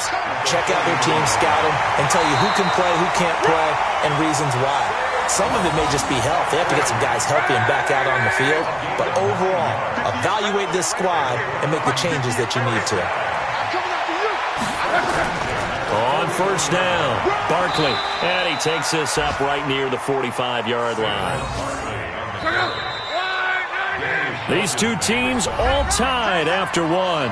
quarterbacks check out their team, scout them, and tell you who can play, who can't play, and reasons why. Some of it may just be health. They have to get some guys healthy and back out on the field. But overall, evaluate this squad and make the changes that you need to. On first down, Barkley. And he takes this up right near the 45-yard line. These two teams all tied after one.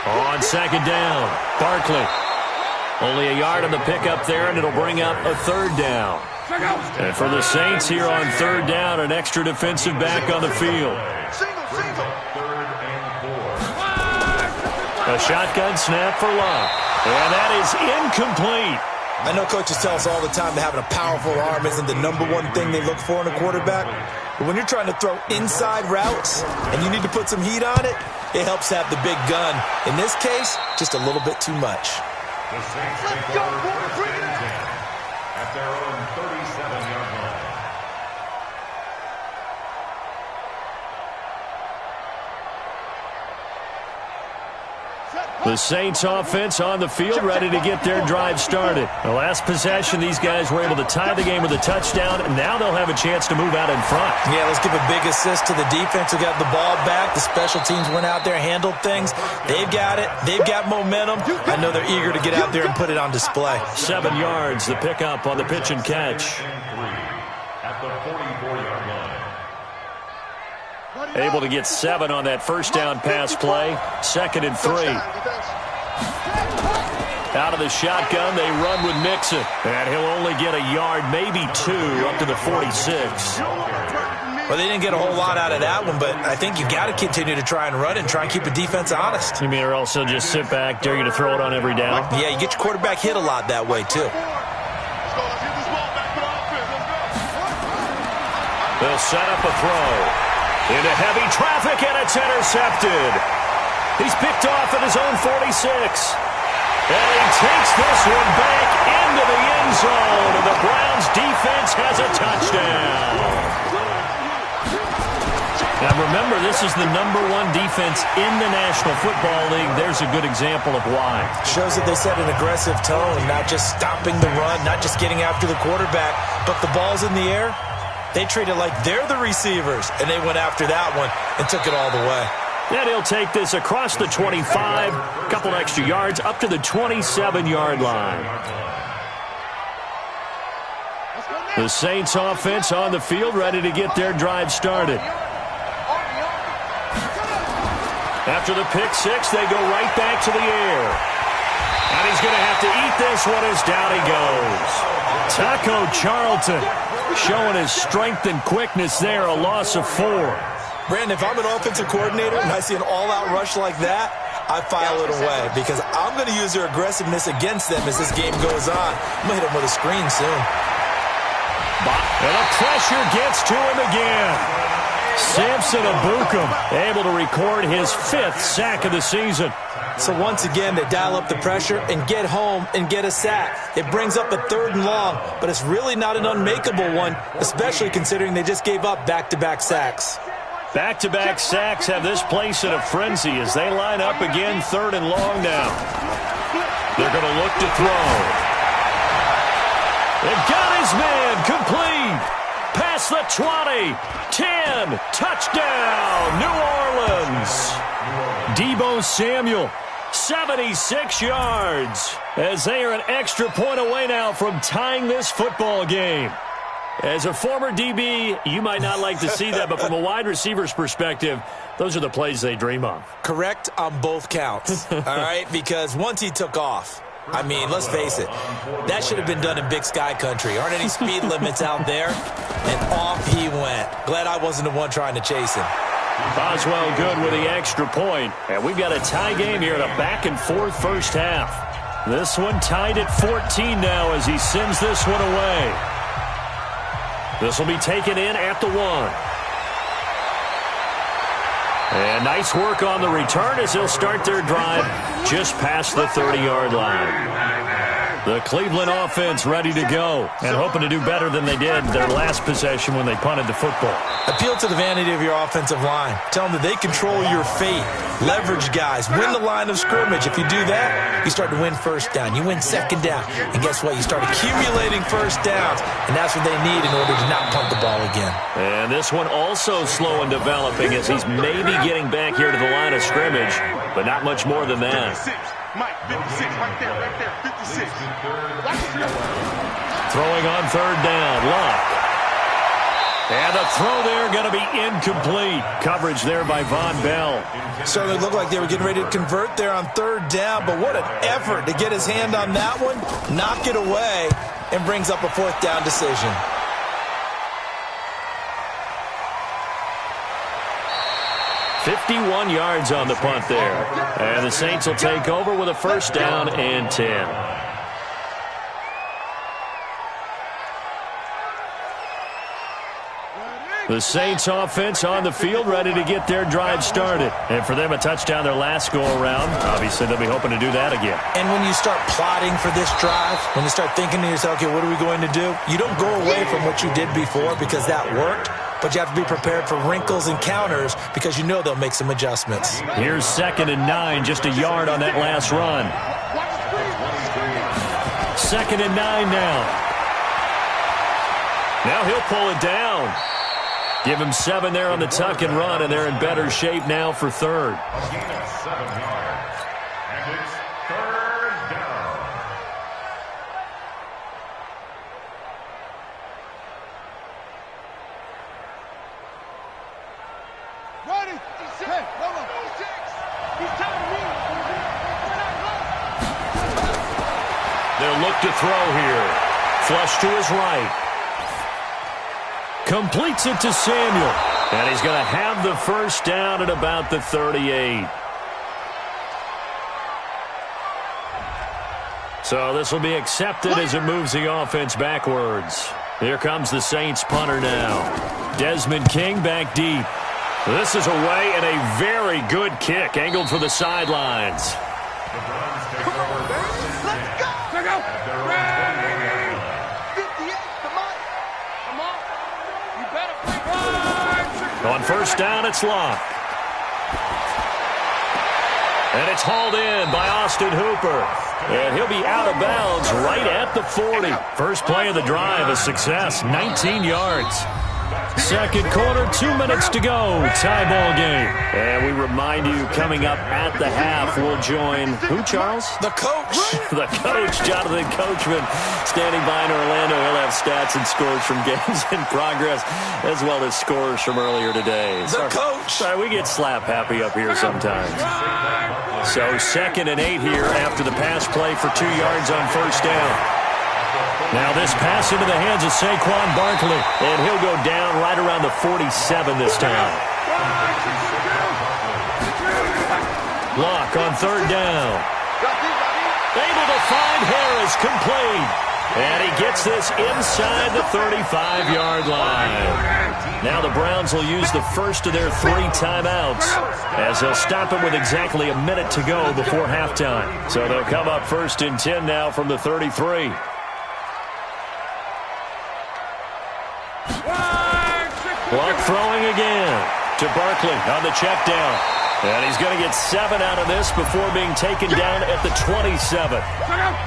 On second down, Barkley. Only a yard on the pickup there, and it'll bring up a third down. And for the Saints here on third down, an extra defensive back on the field. A shotgun snap for Love. And that is incomplete. I know coaches tell us all the time that having a powerful arm isn't the #1 thing they look for in a quarterback. But when you're trying to throw inside routes and you need to put some heat on it, it helps have the big gun. In this case, just a little bit too much. Let's go, boy, bring it up. At their own 37-yard line. The Saints offense on the field, ready to get their drive started. The last possession, these guys were able to tie the game with a touchdown, and now they'll have a chance to move out in front. Yeah, let's give a big assist to the defense who got the ball back. The special teams went out there, handled things. They've got it. They've got momentum. I know they're eager to get out there and put it on display. 7 yards, the pickup on the pitch and catch. At the 44-yard line. Able to get 7 on that first down pass play. 2nd and 3. Out of the shotgun, they run with Mixon. And he'll only get a yard, maybe 2, up to the 46. Well, they didn't get a whole lot out of that one, but I think you got to continue to try and run and try and keep the defense honest. You mean or else they'll just sit back, dare you to throw it on every down? Yeah, you get your quarterback hit a lot that way, too. They'll set up a throw. Into heavy traffic, and it's intercepted. He's picked off at his own 46. And he takes this one back into the end zone, and the Browns defense has a touchdown. Now remember, this is the #1 defense in the National Football League. There's a good example of why. Shows that they set an aggressive tone, not just stopping the run, not just getting after the quarterback, but the ball's in the air. They treat it like they're the receivers, and they went after that one and took it all the way. And he'll take this across the 25, a couple extra yards, up to the 27-yard line. The Saints offense on the field, ready to get their drive started. After the pick six, they go right back to the air. And he's going to have to eat this one as down he goes. Taco Charlton showing his strength and quickness there, a loss of 4. Brandon, if I'm an offensive coordinator and I see an all-out rush like that, I file it away because I'm going to use their aggressiveness against them as this game goes on. I'm going to hit them with a screen soon. And the pressure gets to him again. Samson Abukum able to record his 5th sack of the season. So once again, they dial up the pressure and get home and get a sack. It brings up a 3rd and long, but it's really not an unmakeable one, especially considering they just gave up back-to-back sacks. Back-to-back sacks have this place in a frenzy as they line up again 3rd and long now. They're going to look to throw. They've got his man complete. Past the 20, 10, touchdown, New Orleans. Deebo Samuel, 76 yards, as they are an extra point away now from tying this football game. As a former DB, you might not like to see that, but from a wide receiver's perspective, those are the plays they dream of. Correct on both counts, all right? Because once he took off, I mean, let's face it, that should have been done in Big Sky Country. Aren't any speed limits out there? And off he went. Glad I wasn't the one trying to chase him. Boswell good with the extra point. And we've got a tie game here in a back-and-forth first half. This one tied at 14 now as he sends this one away. This will be taken in at the 1. And nice work on the return as they'll start their drive just past the 30-yard line. The Cleveland offense ready to go and hoping to do better than they did their last possession when they punted the football. Appeal to the vanity of your offensive line. Tell them that they control your fate. Leverage guys. Win the line of scrimmage. If you do that, you start to win first down. You win second down. And guess what? You start accumulating first downs. And that's what they need in order to not punt the ball again. And this one also slow in developing as he's maybe getting back here to the line of scrimmage, but not much more than that. Mike, 56, right there, 56. Throwing on third down, Luck. And the throw there going to be incomplete. Coverage there by Von Bell. Certainly looked like they were getting ready to convert there on third down, but what an effort to get his hand on that one, knock it away, and brings up a fourth down decision. .51 yards on the punt there. And the Saints will take over with a first down and 10. The Saints offense on the field ready to get their drive started. And for them, a touchdown their last go-around. Obviously, they'll be hoping to do that again. And when you start plotting for this drive, when you start thinking to yourself, okay, what are we going to do? You don't go away from what you did before because that worked. But you have to be prepared for wrinkles and counters because you know they'll make some adjustments. Here's 2nd and 9, just a yard on that last run. 2nd and 9 now. Now he'll pull it down. Give him 7 there on the tuck and run, and they're in better shape now for third. A gain of 7 yards. And it's third down. Ready, set, level, 6. He's telling me. They'll look to throw here. Flush to his right. Completes it to Samuel. And he's going to have the first down at about the 38. So this will be accepted as it moves the offense backwards. Here comes the Saints punter now. Desmond King back deep. This is away and a very good kick angled for the sidelines. Come on, baby. Let's go. Check out. 58, come on. Come on. You better play. On first down, it's Locke. And it's hauled in by Austin Hooper. And he'll be out of bounds right at the 40. First play of the drive, a success, 19 yards. Second quarter, 2 minutes to go. Tie ball game. And we remind you, coming up at the half, we'll join who, Charles? The coach. The coach, Jonathan Coachman, standing by in Orlando. He'll have stats and scores from games in progress, as well as scores from earlier today. The coach. Sorry, we get slap happy up here sometimes. So 2nd and 8 here after the pass play for 2 yards on first down. Now this pass into the hands of Saquon Barkley, and he'll go down right around the 47 this time. Locke on third down. Able to find Harris, complete. And he gets this inside the 35-yard line. Now the Browns will use the first of their 3 timeouts as they'll stop it with exactly a minute to go before halftime. So they'll come up 1st and 10 now from the 33. Luck throwing again to Barkley on the check down. And he's going to get 7 out of this before being taken down at the 27.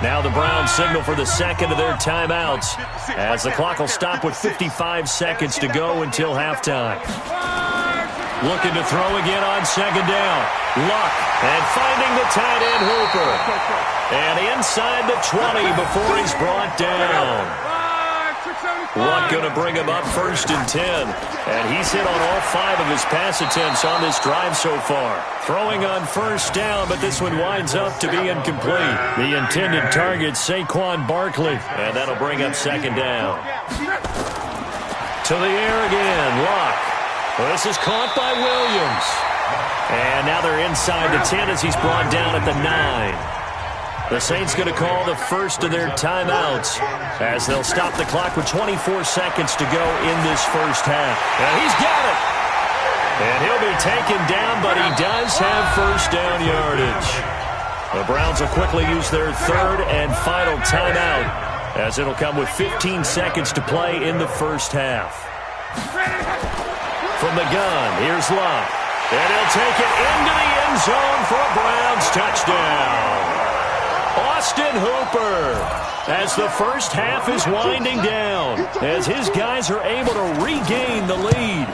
Now the Browns signal for the second of their timeouts as the clock will stop with 55 seconds to go until halftime. Looking to throw again on second down. Luck and finding the tight end Hooper. And inside the 20 before he's brought down. Luck going to bring him up 1st and 10. And he's hit on all 5 of his pass attempts on this drive so far. Throwing on first down, but this one winds up to be incomplete. The intended target, Saquon Barkley. And that'll bring up 2nd down. To the air again, Luck. Well, this is caught by Williams. And now they're inside the 10 as he's brought down at the 9. The Saints going to call the first of their timeouts as they'll stop the clock with 24 seconds to go in this first half. And he's got it. And he'll be taken down, but he does have first down yardage. The Browns will quickly use their third and final timeout, as it'll come with 15 seconds to play in the first half. From the gun, here's Love. And he'll take it into the end zone for a Browns touchdown. Austin Hooper, as the first half is winding down, as his guys are able to regain the lead.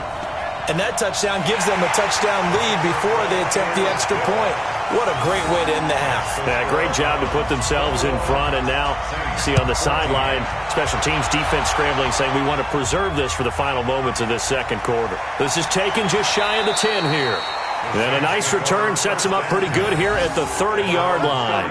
And that touchdown gives them a touchdown lead before they attempt the extra point. What a great way to end the half. Yeah, great job to put themselves in front. And now, see on the sideline, special teams defense scrambling, saying we want to preserve this for the final moments of this second quarter. This is taken just shy of the 10 here. And a nice return sets them up pretty good here at the 30-yard line.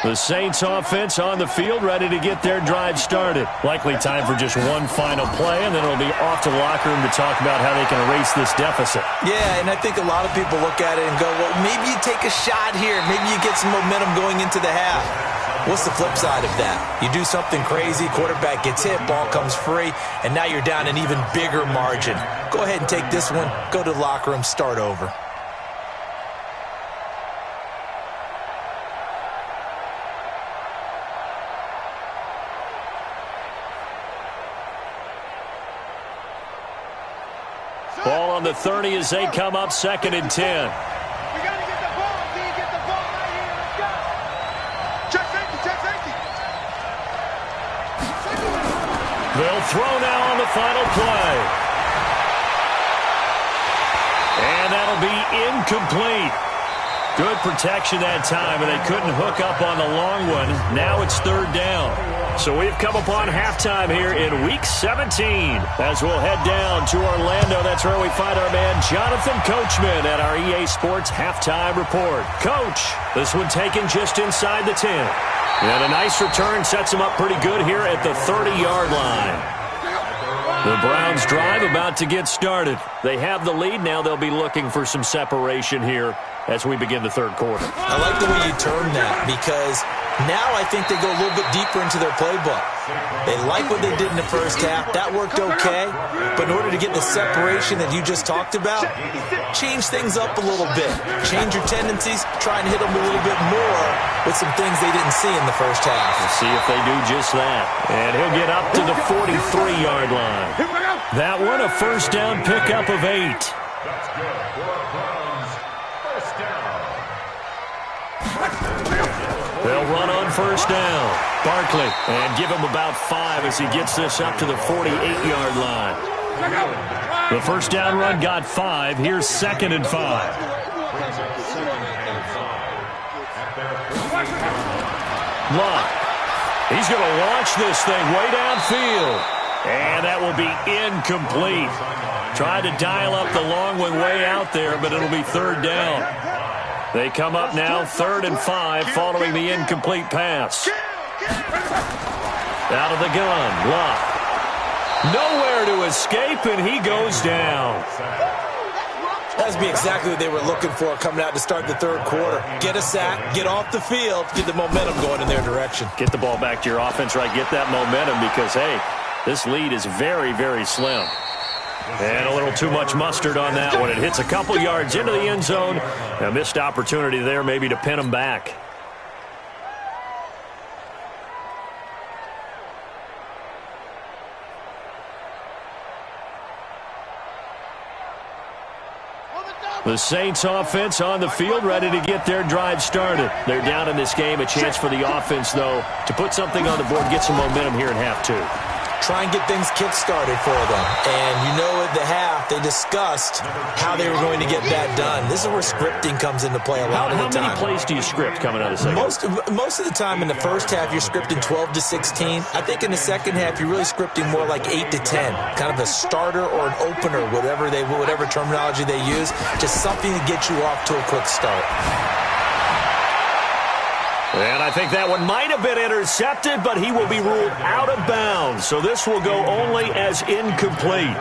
The Saints offense on the field, ready to get their drive started. Likely time for just one final play, and then it'll be off to the locker room to talk about how they can erase this deficit. Yeah, and I think a lot of people look at it and go, well, maybe you take a shot here. Maybe you get some momentum going into the half. What's the flip side of that? You do something crazy, quarterback gets hit, ball comes free, and now you're down an even bigger margin. Go ahead and take this one, go to the locker room, start over. Ball on the 30 as they come up, 2nd and 10. We got to get the ball. D, get the ball right here. Let's go. Check safety, check safety. They'll throw now on the final play. And that'll be incomplete. Good protection that time, and they couldn't hook up on the long one. Now it's 3rd down. So we've come upon halftime here in Week 17. As we'll head down to Orlando, that's where we find our man Jonathan Coachman at our EA Sports Halftime Report. Coach, this one taken just inside the 10. And a nice return sets them up pretty good here at the 30-yard line. The Browns drive about to get started. They have the lead. Now they'll be looking for some separation here as we begin the third quarter. I like the way you term that, because now I think they go a little bit deeper into their playbook. They like what they did in the first half. That worked okay. But in order to get the separation that you just talked about, change things up a little bit. Change your tendencies. Try and hit them a little bit more with some things they didn't see in the first half. We'll see if they do just that. And he'll get up to the 43-yard line. That one, a first down pickup of 8. That's good for a Browns first down. They'll run on first down. Barkley, and give him about 5 as he gets this up to the 48-yard line. The first down run got 5. Here's 2nd and 5. Love. He's going to launch this thing way downfield. And that will be incomplete. Tried to dial up the long one way out there, but it'll be 3rd down. They come up now 3rd and 5 following the incomplete pass. Out of the gun, Love. Nowhere to escape, and he goes down. That's be exactly what they were looking for coming out to start the third quarter. Get a sack, get off the field, get the momentum going in their direction. Get the ball back to your offense, right? Get that momentum because, hey, this lead is very, very slim. And a little too much mustard on that one. It hits a couple yards into the end zone. A missed opportunity there maybe to pin them back. The Saints offense on the field, ready to get their drive started. They're down in this game. A chance for the offense, though, to put something on the board, get some momentum here in half 2. Try and get things kick-started for them. And you know at the half, they discussed how they were going to get that done. This is where scripting comes into play a lot of the time. How many plays do you script coming out of the second? Most of the time in the first half, you're scripting 12 to 16. I think in the second half, you're really scripting more like 8 to 10. Kind of a starter or an opener, whatever terminology they use. Just something to get you off to a quick start. And I think that one might have been intercepted, but he will be ruled out of bounds. So this will go only as incomplete.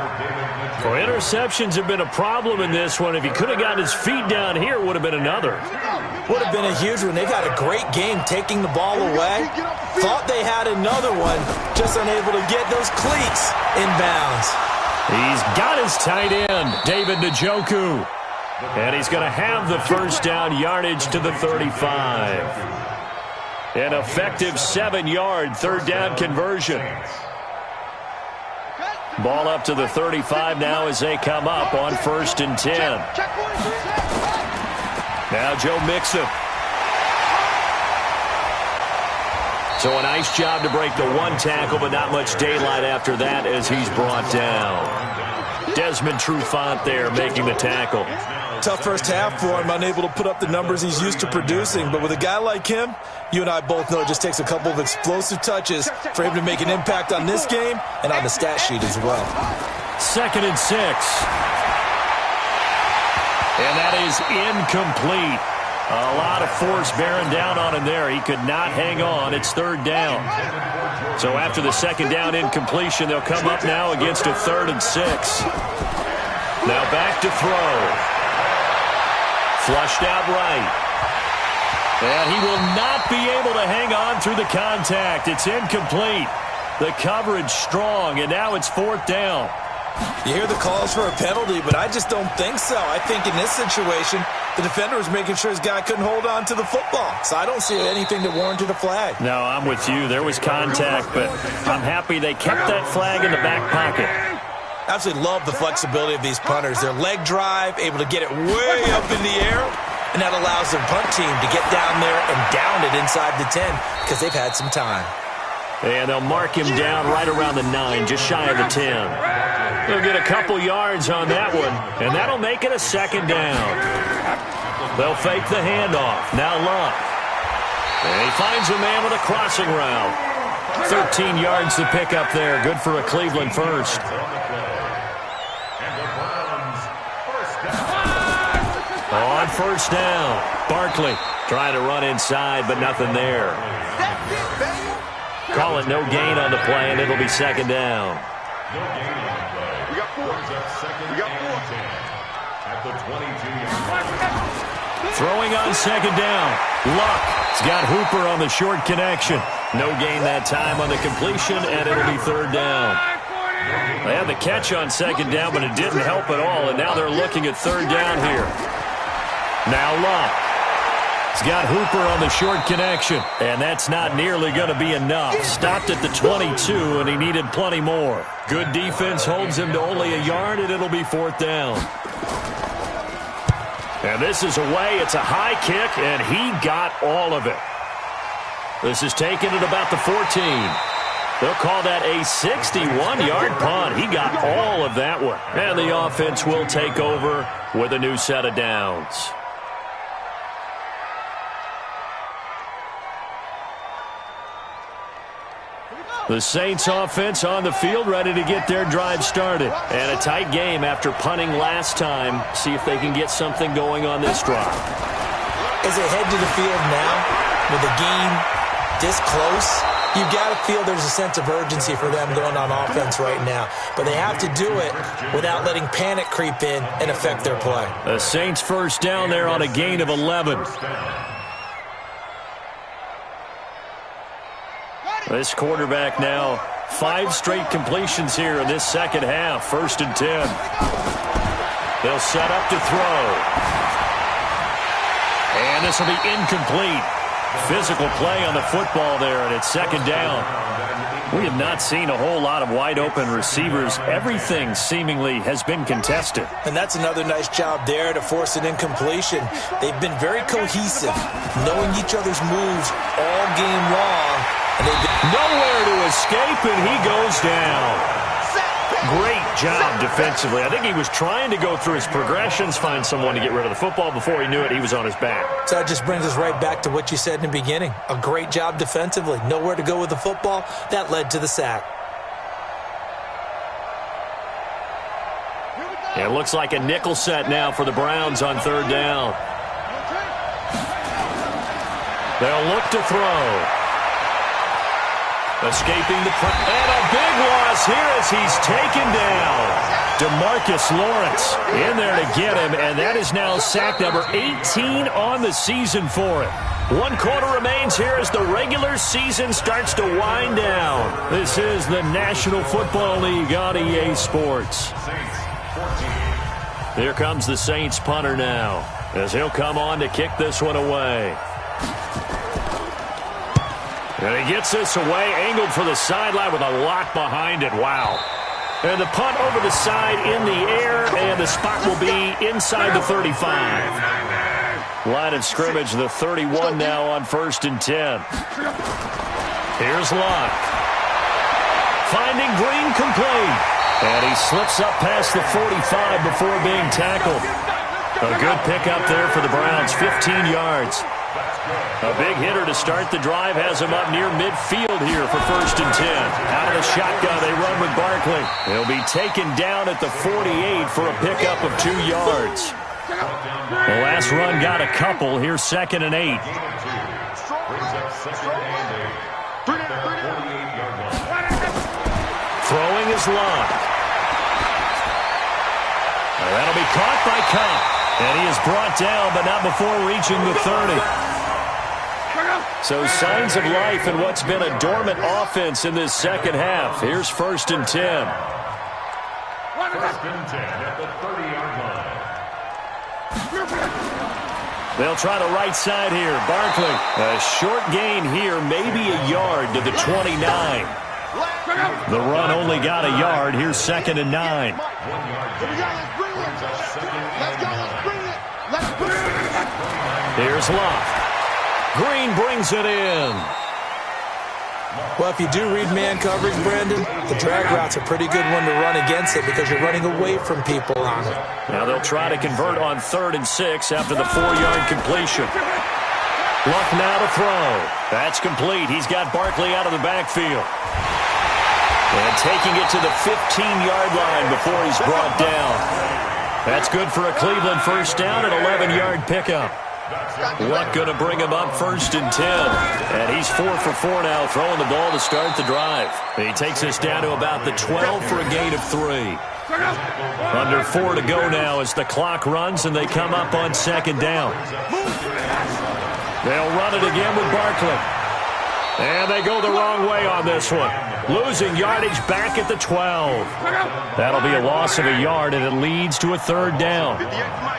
So interceptions have been a problem in this one. If he could have gotten his feet down here, it would have been another. Would have been a huge one. They've had a great game taking the ball away. Thought they had another one, just unable to get those cleats in bounds. He's got his tight end, David Njoku. And he's going to have the first down yardage to the 35. An effective 7-yard third down conversion. Ball up to the 35 now as they come up on 1st and 10. Now Joe Mixon. So a nice job to break the one tackle, but not much daylight after that as he's brought down. Desmond Trufant there making the tackle. Tough first half for him, unable to put up the numbers he's used to producing. But with a guy like him, you and I both know it just takes a couple of explosive touches for him to make an impact on this game and on the stat sheet as well. 2nd and 6. And that is incomplete. A lot of force bearing down on him there. He could not hang on. It's 3rd down. So after the 2nd down incompletion, they'll come up now against a 3rd and 6. Now back to throw. Flushed out right. And he will not be able to hang on through the contact. It's incomplete. The coverage strong, and now it's 4th down. You hear the calls for a penalty, but I just don't think so. I think in this situation, the defender was making sure his guy couldn't hold on to the football. So I don't see anything that warranted a flag. No, I'm with you. There was contact, but I'm happy they kept that flag in the back pocket. Absolutely love the flexibility of these punters. Their leg drive, able to get it way up in the air, and that allows their punt team to get down there and down it inside the 10 because they've had some time. And they'll mark him down right around the 9, just shy of the 10. They'll get a couple yards on that one, and that'll make it a 2nd down. They'll fake the handoff. Now Luck. And he finds a man with a crossing route. 13 yards to pick up there. Good for a Cleveland first. On 1st down, Barkley trying to run inside, but nothing there. Call it no gain on the play, and it'll be 2nd down. Throwing on 2nd down. Luck has got Hooper on the short connection. No gain that time on the completion, and it'll be 3rd down. They had the catch on 2nd down, but it didn't help at all, and now they're looking at 3rd down here. Now Luck. He's got Hooper on the short connection, and that's not nearly going to be enough. Stopped at the 22, and he needed plenty more. Good defense holds him to only a yard, and it'll be 4th down. And this is away. It's a high kick, and he got all of it. This is taken at about the 14. They'll call that a 61-yard punt. He got all of that one. And the offense will take over with a new set of downs. The Saints offense on the field ready to get their drive started. And a tight game after punting last time. See if they can get something going on this drive. As they head to the field now, with the game this close, you've got to feel there's a sense of urgency for them going on offense right now. But they have to do it without letting panic creep in and affect their play. The Saints first down there on a gain of 11. This quarterback now, 5 straight completions here in this 2nd half. 1st and 10. They'll set up to throw. And this will be incomplete. Physical play on the football there, and it's 2nd down. We have not seen a whole lot of wide-open receivers. Everything seemingly has been contested. And that's another nice job there to force an incompletion. They've been very cohesive, knowing each other's moves all game long. And they've been nowhere to escape, and he goes down. Great job defensively. I think he was trying to go through his progressions, find someone to get rid of the football. Before he knew it, he was on his back. So that just brings us right back to what you said in the beginning. A great job defensively. Nowhere to go with the football. That led to the sack. It looks like a nickel set now for the Browns on 3rd down. They'll look to throw. Escaping the pressure. And a big loss here as he's taken down. DeMarcus Lawrence in there to get him, and that is now sack number 18 on the season for him. 1 quarter remains here as the regular season starts to wind down. This is the National Football League on EA Sports. Here comes the Saints punter now as he'll come on to kick this one away. And he gets this away, angled for the sideline with a lot behind it. Wow. And the punt over the side in the air, and the spot will be inside the 35. Line of scrimmage, the 31 now on 1st and 10. Here's Locke. Finding Green complete. And he slips up past the 45 before being tackled. A good pickup there for the Browns, 15 yards. A big hitter to start the drive has him up near midfield here for 1st and 10. Out of the shotgun, they run with Barkley. He'll be taken down at the 48 for a pickup of 2 yards. The last run got a couple. Here's 2nd and 8. Throwing is Locke. That'll be caught by Cup. And he is brought down, but not before reaching the 30. So signs of life in what's been a dormant offense in this second half. Here's 1st and 10. 1st and 10 at the 30-yard line. They'll try the right side here. Barkley, a short gain here, maybe a yard to the 29. The run only got a yard. Here's 2nd and 9. Here's Locke. Green brings it in. Well, if you do read man coverage, Brandon, the drag route's a pretty good one to run against it because you're running away from people on it. Now they'll try to convert on 3rd and 6 after the 4-yard completion. Luck now to throw. That's complete. He's got Barkley out of the backfield. And taking it to the 15-yard line before he's brought down. That's good for a Cleveland 1st down, an 11-yard pickup. Luck going to bring him up 1st and 10. And he's 4 for 4 now, throwing the ball to start the drive. He takes us down to about the 12 for a gain of 3. Under 4 to go now as the clock runs and they come up on 2nd down. They'll run it again with Barkley. And they go the wrong way on this one. Losing yardage back at the 12. That'll be a loss of a yard, and it leads to a 3rd down.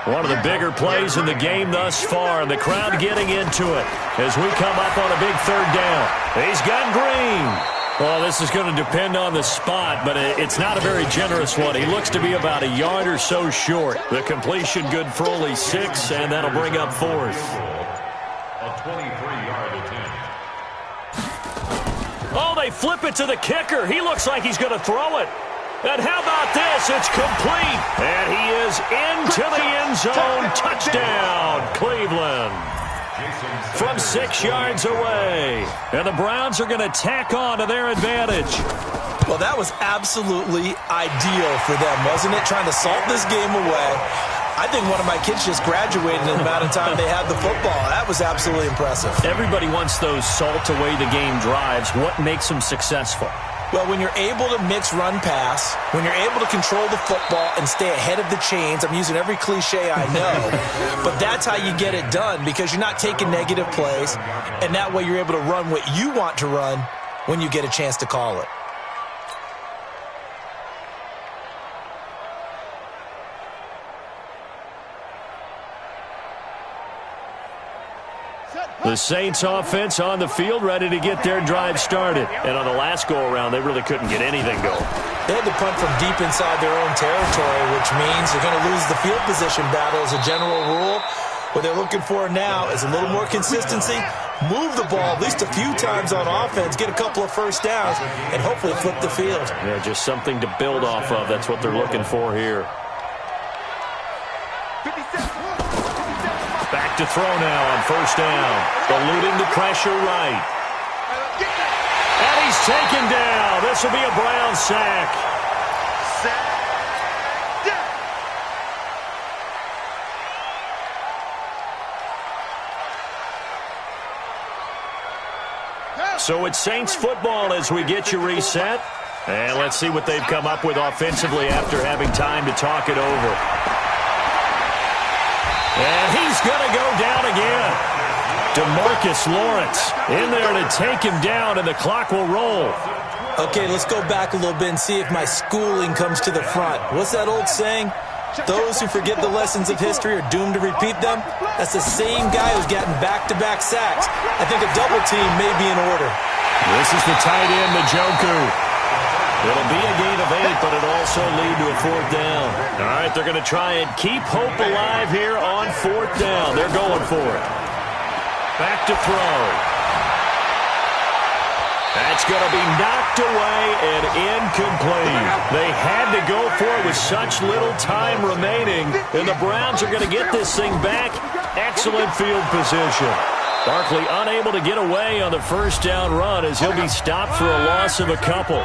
One of the bigger plays in the game thus far, and the crowd getting into it as we come up on a big 3rd down. He's got Green. Well, this is going to depend on the spot, but it's not a very generous one. He looks to be about a yard or so short. The completion good for only 6, and that'll bring up 4th. A 23-yard attempt. Oh, they flip it to the kicker. He looks like he's going to throw it. And how about this? It's complete. And he is into the end zone. Touchdown, Cleveland. From 6 yards away. And the Browns are going to tack on to their advantage. Well, that was absolutely ideal for them, wasn't it? Trying to salt this game away. I think one of my kids just graduated in the amount of time they had the football. That was absolutely impressive. Everybody wants those salt-away-the-game drives. What makes them successful? Well, when you're able to mix run-pass, when you're able to control the football and stay ahead of the chains, I'm using every cliche I know, but that's how you get it done because you're not taking negative plays, and that way you're able to run what you want to run when you get a chance to call it. The Saints offense on the field, ready to get their drive started. And on the last go-around, they really couldn't get anything going. They had to punt from deep inside their own territory, which means they're going to lose the field position battle as a general rule. What they're looking for now is a little more consistency, move the ball at least a few times on offense, get a couple of 1st downs, and hopefully flip the field. Yeah, just something to build off of. That's what they're looking for here. Back to throw now on 1st down. Eluding the pressure right. And he's taken down. This will be a Brown sack. So it's Saints football as we get you reset. And let's see what they've come up with offensively after having time to talk it over. And he's going to go down again. DeMarcus Lawrence in there to take him down, and the clock will roll. Okay, let's go back a little bit and see if my schooling comes to the front. What's that old saying? Those who forget the lessons of history are doomed to repeat them. That's the same guy who's gotten back-to-back sacks. I think a double team may be in order. This is the tight end, Njoku. It'll be a gain of 8, but it'll also lead to a 4th down. All right, they're going to try and keep hope alive here on 4th down. They're going for it. Back to throw. That's going to be knocked away and incomplete. They had to go for it with such little time remaining, and the Browns are going to get this thing back. Excellent field position. Barkley unable to get away on the first down run as he'll be stopped for a loss of a couple.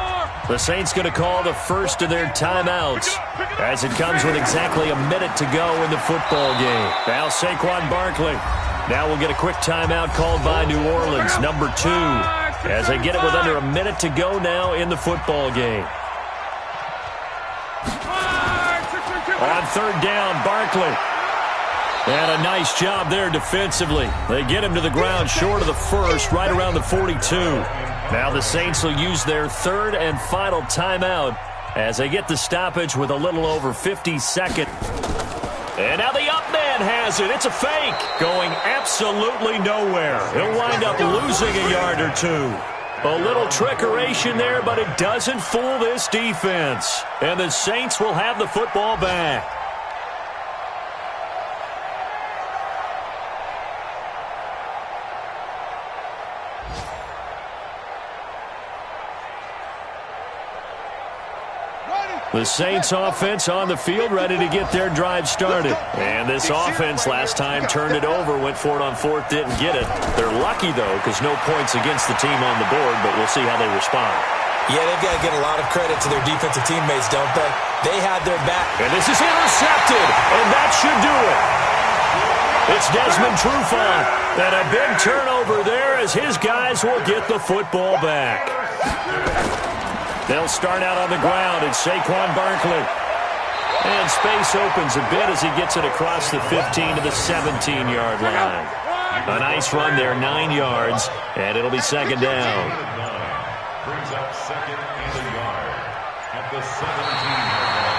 The Saints going to call the first of their timeouts as it comes with exactly a minute to go in the football game. Now Saquon Barkley. Now we'll get a quick timeout called by New Orleans, number 2, as they get it with under a minute to go now in the football game. On 3rd down, Barkley. And a nice job there defensively. They get him to the ground short of the first, right around the 42. Now the Saints will use their 3rd and final timeout as they get the stoppage with a little over 50 seconds. And now the up man has it. It's a fake. Going absolutely nowhere. He'll wind up losing a yard or 2. A little trickeration there, but it doesn't fool this defense. And the Saints will have the football back. The Saints offense on the field, ready to get their drive started. And this offense last time turned it over, went for it on 4th, didn't get it. They're lucky, though, because no points against the team on the board, but we'll see how they respond. Yeah, they've got to get a lot of credit to their defensive teammates, don't they? They had their back. And this is intercepted, and that should do it. It's Desmond Trufant, and a big turnover there as his guys will get the football back. They'll start out on the ground, and Saquon Barkley. And space opens a bit as he gets it across the 15 to the 17-yard line. A nice run there, 9 yards, and it'll be 2nd down. Brings up 2nd and a yard at the 17-yard line.